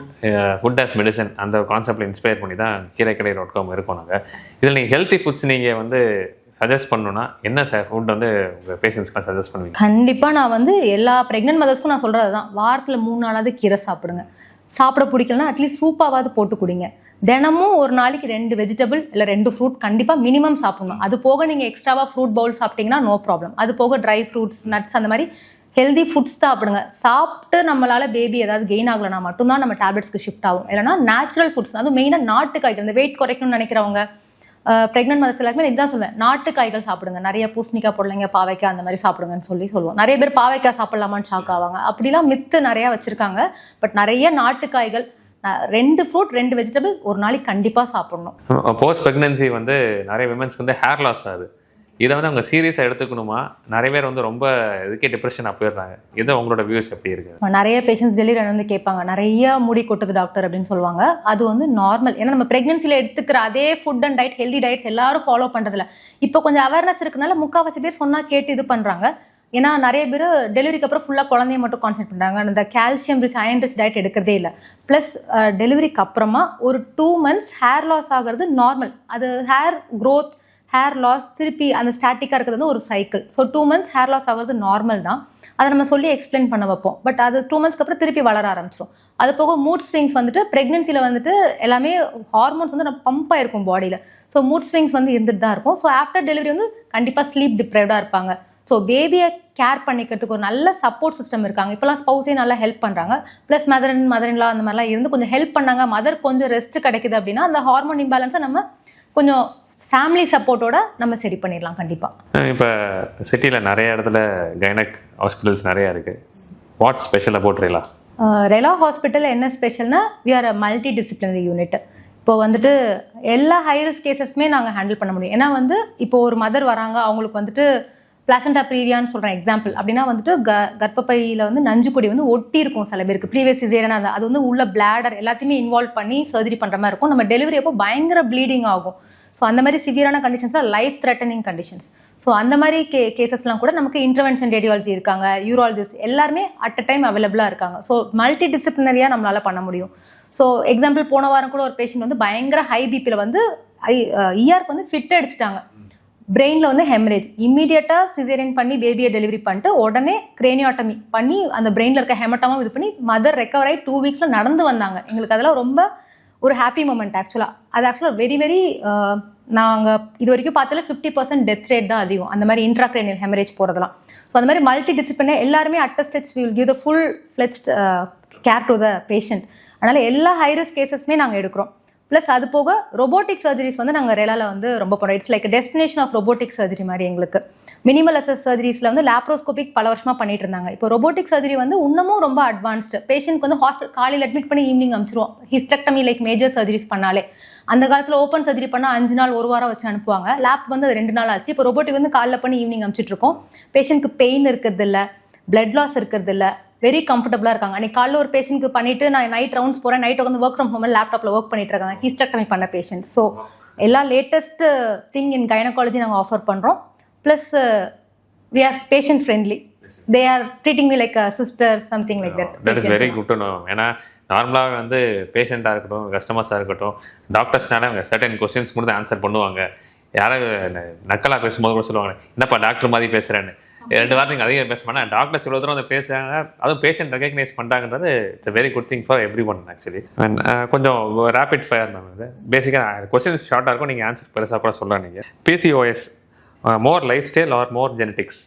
S2: ஃபுட் ஆஸ் மெடிசன் அந்த கான்செப்டில் இன்ஸ்பயர் பண்ணி தான் கீரைக்கடை.com இருக்கோம். நாங்கள் இதில் நீங்கள் ஹெல்த்தி ஃபுட்ஸ் நீங்கள் வந்து சஜஸ்ட் பண்ணணும்னா என்ன ஃபுட் வந்து உங்கள் பேஷண்ட்ஸ்க்கு சஜஸ்ட் பண்ணுவீங்க?
S1: கண்டிப்பாக நான் வந்து எல்லா ப்ரெக்னென்ட் மதர்ஸ்க்கும் நான் சொல்கிறது தான், வாரத்தில் 3 நாளாவது கீரை சாப்பிடுங்க. சாப்பிட பிடிக்கலன்னா அட்லீஸ்ட் சூப்பாவது போட்டு குடிங்க. தினமும் ஒரு நாளைக்கு 2 வெஜிடபிள் இல்லை 2 ஃப்ரூட் கண்டிப்பாக மினிமம் சாப்பிடணும். அது போக நீங்கள் எக்ஸ்ட்ராவாக ஃப்ரூட் பவுல் சாப்பிட்டீங்கன்னா நோ ப்ராப்ளம். அது போக ட்ரை ஃப்ரூட்ஸ், நட்ஸ், அந்த மாதிரி ஹெல்தி ஃபுட்ஸ் சாப்பிடுங்க. சாப்பிட்டு நம்மளால பேபி ஏதாவது கெயின் ஆகலைன்னா மட்டும்தான் நம்ம டேப்லெட்ஸ்க்கு ஷிஃப்ட் ஆகும். இல்லைனா நேச்சுரல் ஃபுட்ஸ், அதுவும் மெயினாக நாட்டு காய்கறி. இந்த வெயிட் குறைக்கணும்னு நினைக்கிறவங்க ப்ரெக்னென்ட் மதர்ஸ் எல்லாருமே இதுதான் சொல்லுவேன், நாட்டு காய்கள் சாப்பிடுங்க. நிறைய பூசணிக்காய், பொடலைங்க, பாவைக்காய் அந்த மாதிரி சாப்பிடுங்கன்னு சொல்லுவோம். நிறைய பேர் பாவைக்காய் சாப்பிடலாமான்னு ஷாக் ஆவாங்க. அப்படிலாம் மித்து நிறையா வச்சுருக்காங்க. பட் நிறைய நாட்டு காய்கள், 2 ஃப்ரூட் 2 வெஜிடபிள் ஒரு நாளைக்கு கண்டிப்பாக சாப்பிடணும்.
S2: போஸ்ட் ப்ரெக்னன்சி வந்து நிறைய விமன்ஸ்க்கு வந்து ஹேர் லாஸ் ஆகுது. இதை வந்து அவங்க சீரியஸாக எடுத்துக்கணுமா? நிறைய பேர் வந்து ரொம்ப இதுக்கே டிப்ரெஷனாக போயிடுறாங்க. இதை உங்களோட வியூஸ் எப்படி இருக்குது?
S1: நிறைய பேஷண்ட்ஸ் டெலிவரி வந்து கேட்பாங்க, நிறைய முடி கொட்டுது டாக்டர் அப்படின்னு சொல்லுவாங்க. அது வந்து நார்மல். ஏன்னா நம்ம ப்ரெக்னென்சியில் எடுத்துக்கிற அதே food and diet, healthy diets எல்லாரும் ஃபாலோ பண்ணுறதில்ல. இப்போ கொஞ்சம் அவேர்னஸ் இருக்கனால முக்கால்வாசி பேர் சொன்னால் கேட்டு இது பண்ணுறாங்க. ஏன்னா நிறைய பேர் டெலிவரிக்கு அப்புறம் ஃபுல்லாக குழந்தைய மட்டும் கான்சென்ட் பண்ணுறாங்க. அந்த calcium rich, iron rich diet எடுக்கிறதே இல்லை. ப்ளஸ் டெலிவரிக்கு அப்புறமா ஒரு 2 months ஹேர் லாஸ் ஆகிறது நார்மல். அது ஹேர் க்ரோத், ஹேர் லாஸ், திருப்பி அந்த ஸ்டாட்டிக்காக இருக்கிறது வந்து ஒரு cycle. So 2 months hair loss ஆகிறது நார்மல் தான். அதை நம்ம சொல்லி எக்ஸ்பிளைன் பண்ண வைப்போம். பட் அது 2 monthsக்கு அப்புறம் திருப்பி வளர ஆரம்பிச்சிடும். அது போக மூட் ஸ்விங்ஸ் வந்துட்டு ப்ரெக்னென்சியில் வந்துட்டு எல்லாமே ஹார்மோன்ஸ் வந்து நம்ம பம்ப் ஆயிருக்கும் பாடியில். ஸோ மூட் ஸ்விங்ஸ் வந்து இருந்துட்டு தான் இருக்கும். ஸோ ஆஃப்டர் டெலிவரி வந்து கண்டிப்பாக ஸ்லீப் டிப்ரைவ்டாக இருப்பாங்க. ஸோ பேபியை கேர் பண்ணிக்கிறதுக்கு ஒரு நல்ல சப்போர்ட் சிஸ்டம் இருக்காங்க. இப்போலாம் ஸ்பௌஸே நல்லா ஹெல்ப் பண்ணுறாங்க. ப்ளஸ் மதர்-இன்-லா அந்த மாதிரிலாம் இருந்து கொஞ்சம் ஹெல்ப் பண்ணாங்க. மதர் கொஞ்சம் ரெஸ்ட் கிடைக்குது அப்படின்னா அந்த ஹார்மோன் இம்பேலன்ஸை நம்ம கொஞ்சம் ஃபேமிலி சப்போர்ட்டோட நம்ம சரி பண்ணிடலாம் கண்டிப்பாக.
S2: இப்போ சிட்டியில் நிறைய இடத்துல கைனக் ஹாஸ்பிட்டல்ஸ் நிறையா இருக்குது. What special about Rela?
S1: Rela hospital என்ன ஸ்பெஷல்னா, we are a multidisciplinary unit. இப்போ வந்துட்டு எல்லா ஹைரிஸ்க் கேசஸுமே நாங்கள் ஹேண்டில் பண்ண முடியும். ஏன்னா வந்து இப்போ ஒரு மதர் வராங்க, அவங்களுக்கு வந்துட்டு பிளாசண்டா ப்ரீவியான்னு சொல்கிறேன் எக்ஸாம்பிள். அப்படின்னா வந்துட்டு கர்ப்பப்பையில் வந்து நஞ்சு கொடி வந்து ஒட்டி இருக்கும் சில பேருக்கு. ப்ரீவியஸ் சிசேரியனா அது வந்து உள்ள பிளாடர் எல்லாத்தையுமே இன்வால்வ் பண்ணி சர்ஜரி பண்ணுற மாதிரி இருக்கும். நம்ம டெலிவரி அப்போ பயங்கர ப்ளீடிங் ஆகும். ஸோ அந்த மாதிரி சிவியரான கண்டிஷன்ஸ்லாம் லைஃப் த்ரெட்டனிங் கண்டிஷன்ஸ். ஸோ அந்த மாதிரி கேசஸ்லாம் கூட நமக்கு இன்டர்வென்ஷன் ரேடியாலஜி இருக்காங்க, யூராலஜிஸ்ட் எல்லாருமே அட் அ டைம் அவைலபிளாக இருக்காங்க. ஸோ மல்டி டிசிப்ளினரியாக நம்மளால் பண்ண முடியும். ஸோ எக்ஸாம்பிள் போன வாரம் கூட ஒரு பேஷண்ட் வந்து பயங்கர ஹை பிபியில் வந்து இஆருக்கு வந்து ஃபிட் அடிச்சிட்டாங்க. பிரெயினில் வந்து ஹெமரேஜ். இம்மீடியட்டாக சிசேரியன் பண்ணி பேபியை டெலிவரி பண்ணிட்டு உடனே கிரேனியாட்டமி பண்ணி அந்த பிரெயினில் இருக்க ஹெமட்டாவும் இது பண்ணி மதர் ரெக்கவர் ஆகி 2 weeks நடந்து வந்தாங்க. எங்களுக்கு அதெல்லாம் ரொம்ப ஒரு ஹாப்பி மூமெண்ட் ஆக்சுவலாக. அது ஆக்சுவலாக வெரி நாங்கள் இது வரைக்கும் பார்த்தால 50% டெத் ரேட் தான் அதிகம் அந்த மாதிரி இன்ட்ராக்ரேனியல் ஹெமரேஜ் போகிறதுலாம். ஸோ அந்த மாதிரி மல்டி டிசிப்ளினர் எல்லாருமே at a stretch will give the full fledged care to the patient. அதனால் எல்லா ஹைரிஸ்க் கேசஸுமே நாங்கள் எடுக்கிறோம். ப்ளஸ் அது போக ரொபோட்டிக் சர்ஜரிஸ் வந்து நாங்கள் ரெலாவில் வந்து ரொம்ப பண்ணுறோம். It's like destination of robotic surgery மாதிரி எங்களுக்கு. மினிமல் அசஸ் சர்ஜரிஸில் வந்து லேப்ரோஸ்கோபிக் பல வருஷமாக பண்ணிட்டு இருந்தாங்க. இப்போ ரொபோட்டிக் சர்ஜரி வந்து இன்னமும் ரொம்ப அட்வான்ஸ்டு. பேஷண்ட்க்கு வந்து ஹாஸ்பிட்டல் காலையில் அட்மிட் பண்ணி ஈவினிங் அனுப்பிச்சிருவோம். ஹிஸ்டெக்டமி லைக் மேஜர் சர்ஜரிஸ் பண்ணாலே. அந்த காலத்தில் ஓப்பன் சர்ஜரி பண்ணால் 5 நாள் 1 வாரம் வச்சு அனுப்புவாங்க. லேப் வந்து அது 2 நாள் ஆச்சு. இப்போ ரொபோட்டிக் வந்து காலையில் பண்ணி ஈவினிங் அனுப்பிச்சிட்டு இருக்கோம். பேஷண்ட்க்கு பெயின் இருக்கிறது இல்லை, பிளட் லாஸ் இருக்கிறது இல்லை, வெரி கம்ஃபர்டபுளாக இருக்காங்க. அன்றைக்கி காலையில் ஒரு பேஷண்ட்க்கு பண்ணிவிட்டு நான் நைட் ரவுண்ட்ஸ் போகிறேன், நைட் வந்து ஒர்க் ஃப்ரம் ஹோம் லேப்டாப்பில் ஒர்க் பண்ணிட்டு இருக்காங்க, ஹிஸ்டெக்டமி பண்ண பேஷண்ட். ஸோ எல்லா லேட்டஸ்ட் திங் இன் கைனகாலஜி நாங்கள் ஆஃபர் பண்ணுறோம். Plus we are patient friendly. They are treating me like a sister, something like that.
S2: That is very good to know. ஏன்னா நார்மலாக வந்து பேஷண்ட்டாக இருக்கட்டும், கஸ்டமர்ஸாக இருக்கட்டும், டாக்டர்ஸ்னால அவங்க சர்டன் கொஸ்டின்ஸ் கொடுத்து ஆன்சர் பண்ணுவாங்க. யாராவது நக்கலாக பேசும்போது கூட சொல்லுவாங்க, என்னப்பா டாக்டர் மாதிரி பேசுகிறேன்னு. 2 வாரம் நீங்கள் அதிகம் பேச மாட்டேன். டாக்டர்ஸ் இவ்வளோ தூரம் வந்து பேசுகிறாங்க, அதுவும் பேஷண்ட் ரெகக்னைஸ் பண்ணுறாங்கன்றது it's very good thing for every one actually. கொஞ்சம் ரேபிட் ஃபயர் மேம். இது பேசிக்காக கொஸ்டின்ஸ் ஷார்ட்டாக இருக்கும், நீங்கள் ஆன்சர் பெருசாக கூட சொல்லலாம். நீங்கள் PCOS more lifestyle or more genetics?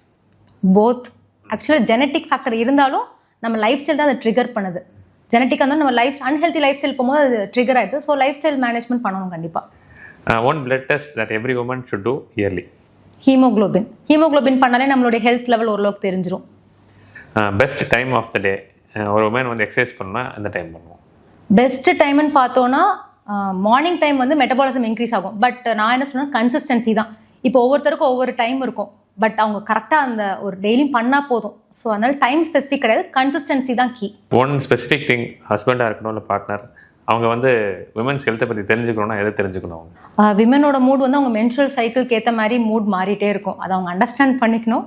S1: Both. ஆக்சுவலாக ஜெனட்டிக் ஃபேக்டர் இருந்தாலும் நம்ம லைஃப் ஸ்டைல் தான் அதை ட்ரிகர் பண்ணுது. ஜெனட்டிக்காக இருந்தாலும் நம்ம அன்ஹெல்தி லைஃப் ஸ்டைல் போகும்போது அது ட்ரிகர் ஆகிடுது. ஸோ லைஃப் ஸ்டைல் மேனேஜ்மெண்ட் பண்ணணும் கண்டிப்பாக.
S2: One blood test that every woman should do yearly?
S1: Haemoglobin பண்ணாலே நம்மளுடைய ஹெல்த் லெவல் ஓரளவுக்கு தெரிஞ்சிடும்.
S2: Best time of the day ஒரு உமன் வந்து எக்ஸசைஸ் பண்ணால் அந்த டைம் பண்ணுவோம்.
S1: பெஸ்ட் டைம்னு பார்த்தோன்னா மார்னிங் டைம் வந்து மெட்டபாலிசம் இன்க்ரீஸ் ஆகும். பட் நான் என்ன சொன்னேன், கன்சிஸ்டன்சி தான். இப்போ ஒவ்வொருத்தருக்கும் ஒவ்வொரு டைம் இருக்கும். பட் அவங்க கரெக்டாக அந்த ஒரு டெய்லியும் பண்ணால் போதும். ஸோ அதனால டைம் ஸ்பெசிஃபிக் கிடையாது, கன்சிஸ்டன்சி தான் கீ.
S2: ஒன் ஸ்பெசிஃபிக் திங் ஹஸ்பண்டாக இருக்கணும் இல்லை பார்ட்னர், அவங்க வந்து விமன்ஸ் ஹெல்த்தை பற்றி தெரிஞ்சுக்கணும்னா எதை தெரிஞ்சுக்கணும்?
S1: விமனோட மூட் வந்து அவங்க மென்ஸ்ட்ரல் சைக்கிளுக்கு ஏற்ற மாதிரி மூட் மாறிட்டே இருக்கும். அதை அவங்க அண்டர்ஸ்டாண்ட் பண்ணிக்கணும்.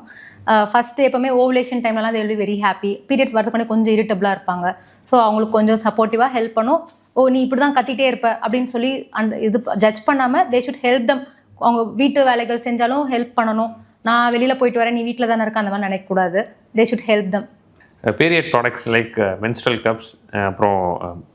S1: ஃபஸ்ட்டு எப்போவுமே ஓவலேஷன் டைம்லலாம் they will be very happy. Periods வரதுக்கு கொஞ்சம் இரிட்டபிளாக இருப்பாங்க. ஸோ அவங்களுக்கு கொஞ்சம் சப்போர்ட்டிவாக ஹெல்ப் பண்ணும். ஓ நீ இப்படி தான் கத்திட்டே இருப்ப அப்படின்னு சொல்லி அந்த இது ஜட்ஜ் பண்ணாமல் தே ஷுட் ஹெல்ப் தம். அவங்க வீட்டு வேலைகள் செஞ்சாலும் ஹெல்ப் பண்ணணும். நான் வெளியில் போயிட்டு வரேன், நீ வீட்டில் தானே இருக்க, அந்த மாதிரி நினைக்கக்கூடாது. They should help them.
S2: Period products like menstrual cups, அப்புறம்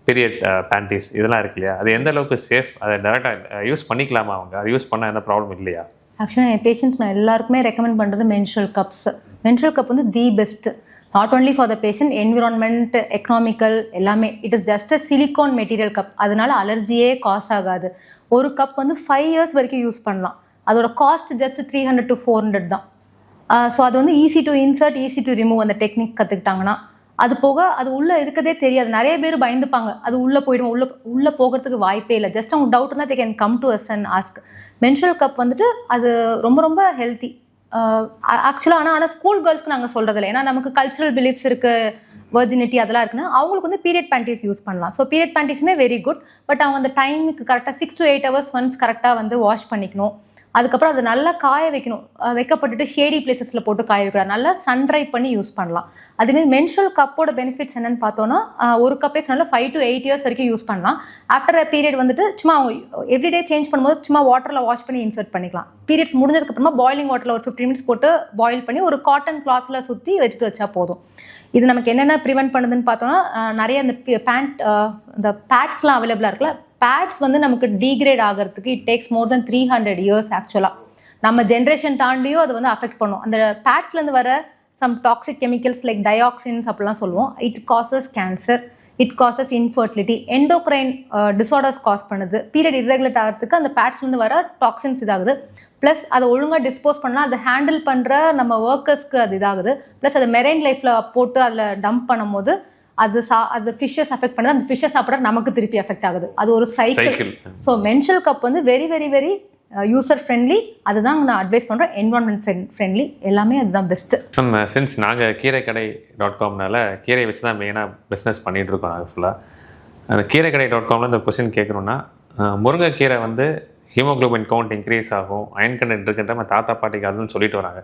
S2: பீரியட் பேண்டீஸ் இதெல்லாம் இருக்கு இல்லையா, அது எந்த அளவுக்கு சேஃப்? அதை டேரெக்டாக யூஸ் பண்ணிக்கலாமா? அவங்க அதை யூஸ் பண்ணால் எந்த ப்ராப்ளம் இல்லையா?
S1: ஆக்சுவலாக என் பேஷண்ட்ஸ் நான் எல்லாருக்குமே ரெக்கமெண்ட் பண்ணுறது மென்ஸ்ட்ரல் கப்ஸ். மென்ஸ்ட்ரல் கப் வந்து the best. Not only for the patient, environment, economical எல்லாமே. It is just a silicone material cup. அதனால அலர்ஜியே காஸ் ஆகாது. ஒரு கப் வந்து 5 years வரைக்கும் யூஸ் பண்ணலாம். அதோட காஸ்ட் ஜஸ்ட் 300 to 400 தான். ஸோ அது வந்து easy to insert, easy to remove. அந்த டெக்னிக் கற்றுக்கிட்டாங்கன்னா அது போக அது உள்ளே இருக்கதே தெரியாது. நிறைய பேர் பயந்துப்பாங்க, அது உள்ளே போயிடும், உள்ளே போகிறதுக்கு வாய்ப்பே இல்லை. ஜஸ்ட் அவங்க டவுட் இருந்தால் they can come to us and ask. Menstrual cup வந்துட்டு அது ரொம்ப ரொம்ப ஹெல்த்தி ஆக்சுவலாக. ஆனால் ஸ்கூல் கேர்ள்ஸ்க்கு நாங்கள் சொல்கிறது இல்லை, ஏன்னா நமக்கு கல்ச்சுரல் பிலீஃப்ஸ் இருக்குது, வெர்ஜினிட்டி அதெல்லாம் இருக்குன்னா அவங்களுக்கு வந்து பீரியட் பேண்டீஸ் யூஸ் பண்ணலாம். ஸோ பீரியட் பேண்டீஸுமே வெரி குட். பட் அவங்க அந்த டைமுக்கு கரெக்டாக 6 to 8 hours ஒன்ஸ் கரெக்டாக வந்து வாஷ் பண்ணிக்கணும். அதுக்கப்புறம் அதை நல்லா காய வைக்கணும். வைக்கப்பட்டுட்டு ஷேடி பிளேசஸில் போட்டு காய வைக்கலாம். நல்லா சன்ட்ரை பண்ணி யூஸ் பண்ணலாம். அதுமாரி மென்ஸ்ட்ரல் கப்போட பெனிஃபிட்ஸ் என்னன்னு பார்த்தோன்னா, ஒரு கப்பே நல்லா 5 to 8 years வரைக்கும் யூஸ் பண்ணலாம். ஆஃப்டர் அ பீரியட் வந்துட்டு சும்மா அவங்க எவ்ரிடே சேஞ்ச் பண்ணும்போது சும்மா வாட்டரில் வாஷ் பண்ணி இன்சர்ட் பண்ணிக்கலாம். பீரியட்ஸ் முடிஞ்சதுக்கப்புறமா பாயிலிங் வாட்டரில் ஒரு 15 minutes போட்டு பாயில் பண்ணி ஒரு காட்டன் கிளாத்தில் சுற்றி எடுத்து வச்சா போதும். இது நமக்கு என்னென்ன ப்ரிவென்ட் பண்ணுதுன்னு பார்த்தோன்னா, நிறைய இந்த இந்த பேட்ஸ்லாம் அவைலபிளாக இருக்குல்ல, பேட்ஸ் வந்து நமக்கு டீக்ரேட் ஆகிறதுக்கு it takes more then 300 years ஆக்சுவலாக. நம்ம ஜென்ரேஷன் தாண்டியும் அது வந்து அஃபெக்ட் பண்ணும். அந்த பேட்ஸ்லேருந்து வர some toxic chemicals like dioxins அப்படிலாம் சொல்லுவோம். It causes cancer, it causes infertility, endocrine disorders cause பண்ணுது. பீரியட் இர்ரெகுலேட் ஆகிறதுக்கு அந்த பேட்ஸ்லேருந்து வர டாக்ஸின்ஸ் இதாகுது. ப்ளஸ் அதை ஒழுங்காக டிஸ்போஸ் பண்ணால் அதை ஹேண்டில் பண்ணுற நம்ம ஒர்க்கர்ஸ்க்கு அது இதாகுது. ப்ளஸ் அதை மெரைன் லைஃப்பில் போட்டு அதில் டம்ப் பண்ணும்போது அது ஃபிஷ்ஷஸ் அஃபெக்ட் பண்ணுது. அந்த ஃபிஷ்ஷஸ் சாப்பிட்ற நமக்கு திருப்பி அஃபெக்ட் ஆகுது. அது ஒரு சைக்கிள். ஸோ மென்ஸ்ட்ரல் கப் வந்து very very very user friendly. அதுதான் நான் அட்வைஸ் பண்ணுறேன். என்வரான்மெண்ட் ஃப்ரெண்ட்லி, எல்லாமே அதுதான் பெஸ்ட்டு.
S2: நம்ம சின்ஸ் நாங்கள் கீரைக்கடை.comனால கீரை வச்சு தான் மெயினாக பிஸ்னஸ் பண்ணிகிட்டு இருக்கோம். நாங்கள் ஃபுல்லாக அந்த கீரைக்கடை.comல இந்த கொஸ்டின் கேட்குறோன்னா, முருங்கைக்கீரை வந்து ஹீமோக்ளோபின் கவுண்ட் இன்க்ரீஸ் ஆகும், அயன் கண்டென்ட் இருக்குன்ற நம்ம தாத்தா பாட்டிக்கு அதுன்னு சொல்லிட்டு வராங்க.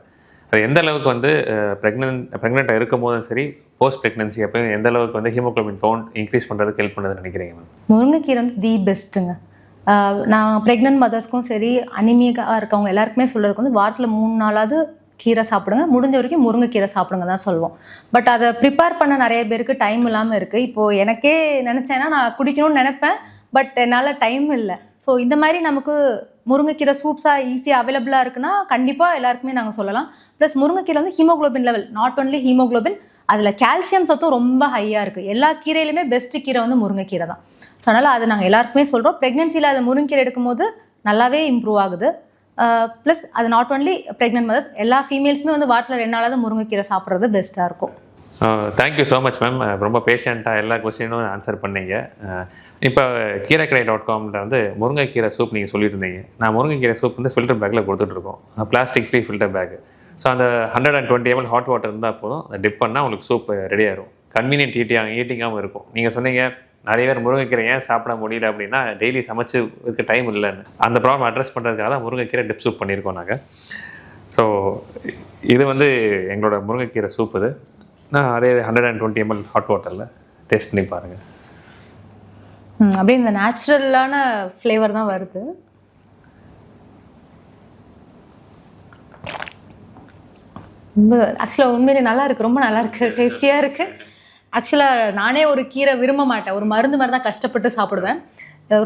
S2: அது எந்த அளவுக்கு வந்து ப்ரெக்னெண்ட்டாக இருக்கும் போதும் சரி, போஸ்ட் ப்ரெக்னன்சி அப்போ எந்த அளவுக்கு வந்து ஹீமோக்ளோபின் கவுண்ட் இன்க்ரீஸ் பண்ணுறதுக்கு ஹெல்ப் பண்ணுறதுன்னு நினைக்கிறீங்க மேம்?
S1: முருங்கைக்கீரை வந்து தி பெஸ்ட்டுங்க. நான் ப்ரெக்னென்ட் மதர்ஸ்க்கும் சரி, அனிமிக்காக இருக்கவங்க எல்லாருக்குமே சொல்கிறதுக்கு வந்து வாரத்தில் 3 நாளாவது கீரை சாப்பிடுங்க. முடிஞ்ச வரைக்கும் முருங்கைக்கீரை சாப்பிடுங்க தான் சொல்லுவோம். பட் அதை ப்ரிப்பேர் பண்ண நிறைய பேருக்கு டைம் இல்லாமல் இருக்குது. இப்போது எனக்கே நினச்சேன்னா நான் குடிக்கணும்னு நினைப்பேன், பட் என்னால் டைம் இல்லை. ஸோ இந்த மாதிரி நமக்கு முருங்கைக்கீரை சூப்ஸாக ஈஸியாக அவைலபிளாக இருக்குன்னா கண்டிப்பாக எல்லாருக்குமே நாங்கள் சொல்லலாம். ப்ளஸ் முருங்கைக்கீரை வந்து haemoglobin level, not only haemoglobin, அதில் கால்சியம் சத்தும் ரொம்ப ஹையாக இருக்குது. எல்லா கீரையிலுமே பெஸ்ட்டு கீரை வந்து முருங்கைக்கீரை தான். ஸோ அதனால் அது நாங்கள் எல்லாருக்குமே சொல்கிறோம். ப்ரெக்னென்சியில் அது முருங்கைக்கீரை எடுக்கும்போது நல்லாவே இம்ப்ரூவ் ஆகுது. ப்ளஸ் அது நாட் ஒன்லி ப்ரெக்னென்ட் மதர்ஸ், எல்லா ஃபீமேல்ஸுமே வந்து வாரத்தில் 2 நாளாவது முருங்கைக்கீரை சாப்பிட்றது பெஸ்ட்டாக இருக்கும்.
S2: Thank you so much ma'am. ரொம்ப பேஷண்ட்டாக எல்லா கொஸ்டினும் ஆன்சர் பண்ணீங்க. இப்போ கீரைக்கடை.comல வந்து முருங்கைக்கீரை சூப் நீங்கள் சொல்லிட்டு இருந்தீங்க. நான் முருங்கைக்கீரை சூப் வந்து ஃபில்டர் பேக்கில் கொடுத்துட்ருக்கோம், plastic free filter bag. So அந்த 120 ml ஹாட் வாட்டர் இருந்தால் போதும், அதை டிப் பண்ணால் உங்களுக்கு சூப் ரெடி ஆயிரும். கன்வீனியன்ட் ஈட்டிங்காகவும் இருக்கும். நீங்கள் சொன்னீங்க நிறைய பேர் முருங்கைக்கீரை ஏன் சாப்பிட முடியல அப்படின்னா டெய்லி சமைச்சு இருக்க டைம் இல்லைன்னு. அந்த ப்ராப்ளம் அட்ரஸ் பண்ணுறதுக்காக தான் முருங்கைக்கீரை டிப் சூப் பண்ணியிருக்கோம் நாங்கள். ஸோ இது வந்து எங்களோட முருங்கைக்கீரை சூப். இது நான் அதே 120 ml ஹாட் வாட்டரில் டேஸ்ட் பண்ணி பாருங்கள்.
S1: அப்படியே இந்த நேச்சுரலான ஃப்ளேவர் தான் வருது. ரொம்ப ஆக்சுவலாக உண்மையிலே நல்லா இருக்குது, ரொம்ப நல்லா இருக்குது, டேஸ்டியாக இருக்குது. ஆக்சுவலாக நானே ஒரு கீரை விரும்ப மாட்டேன், ஒரு மருந்து மாதிரி தான் கஷ்டப்பட்டு சாப்பிடுவேன்.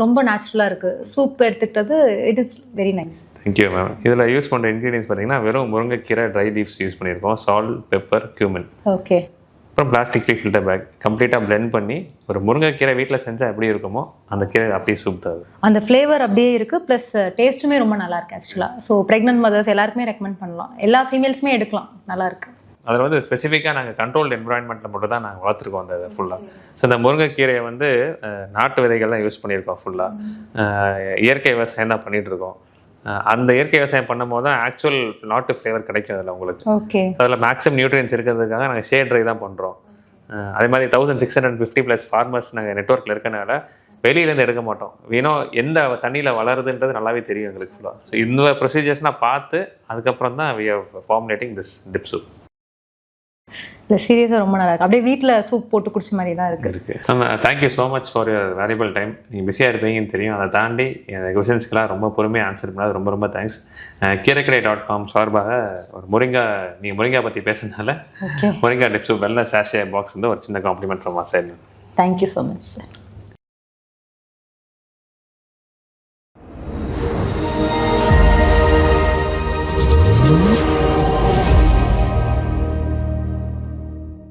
S1: ரொம்ப நேச்சுரலாக இருக்குது. சூப் எடுத்துக்கிட்டது it is very nice.
S2: Thank you ma'am. இதில் யூஸ் பண்ணுற இன்க்ரீடியன்ஸ் பார்த்தீங்கன்னா வெறும் முருங்கைக்கீரை ட்ரை லீவ்ஸ் யூஸ் பண்ணியிருக்கோம், சால்ட், பெப்பர், கியூமின்,
S1: ஓகே,
S2: அப்புறம் பிளாஸ்டிக் ஃப்ரீ ஃபில்டர் பேக். கம்ப்ளீட்டாக பிளெண்ட் பண்ணி ஒரு முருங்கைக்கீரை வீட்டில் செஞ்சால் எப்படி இருக்குமோ அந்த கீரை அப்படியே சூப் தருது.
S1: அந்த ஃப்ளேவர் அப்படியே இருக்குது, ப்ளஸ் டேஸ்ட்டுமே ரொம்ப நல்லா இருக்குது ஆக்சுவலாக. ஸோ ப்ரெக்னென்ட் மதர்ஸ் எல்லாருக்குமே ரெக்கமெண்ட் பண்ணலாம், எல்லா ஃபீமேல்ஸுமே எடுக்கலாம், நல்லாயிருக்கு.
S2: அதில் வந்து ஸ்பெசிஃபிக்காக நாங்கள் கண்ட்ரோல்டு என்வரான்மெண்ட்டில் மட்டும் தான் நாங்கள் வளர்த்துருக்கோம் அந்த ஃபுல்லாக. ஸோ இந்த முருங்கைக்கீரையை வந்து நாட்டு விதைகள் தான் யூஸ் பண்ணியிருக்கோம் ஃபுல்லாக. இயற்கை விவசாயம் தான் பண்ணிகிட்டு இருக்கோம். அந்த இயற்கை விவசாயம் பண்ணும் போது தான் ஆக்சுவல் நாட்டு ஃப்ளேவர் கிடைக்கும் அதில் உங்களுக்கு.
S1: ஓகே,
S2: அதில் மேக்ஸிமம் நியூட்ரியன்ஸ் இருக்கிறதுக்காக நாங்கள் ஷேட் ட்ரை தான் பண்ணுறோம். அதே மாதிரி 1650+ ஃபார்மர்ஸ் நாங்கள் நெட்வொர்க்கில் இருக்கனால வெளியிலேருந்து எடுக்க மாட்டோம். வீணம் எந்த தண்ணியில் வளருதுன்றது நல்லாவே தெரியும் எங்களுக்கு ஃபுல்லாக. ஸோ இந்த ப்ரொசீஜர்ஸ்னால் பார்த்து அதுக்கப்புறம் தான் we are formulating this dip soup.
S1: இல்லை சீரியஸாக ரொம்ப நல்லா இருக்குது, அப்படியே வீட்டில் சூப் போட்டு குடிச்ச மாதிரி தான் இருக்குது.
S2: Thank you so much for your valuable time. நீங்கள் பிஸியாக இருப்பீங்கன்னு தெரியும், அதை தாண்டி இந்த கொஸ்டின்ஸ்க்கெலாம் ரொம்ப பொறுமையாக ஆன்சர் பண்ணாது ரொம்ப ரொம்ப தேங்க்ஸ். கீரைக்கடை.com சார்பாக ஒரு நீங்கள் முருங்கா பற்றி பேசுனால murunga dip soup wellness sachet box வந்து ஒரு சின்ன compliment from my side.
S1: Thank you so much sir.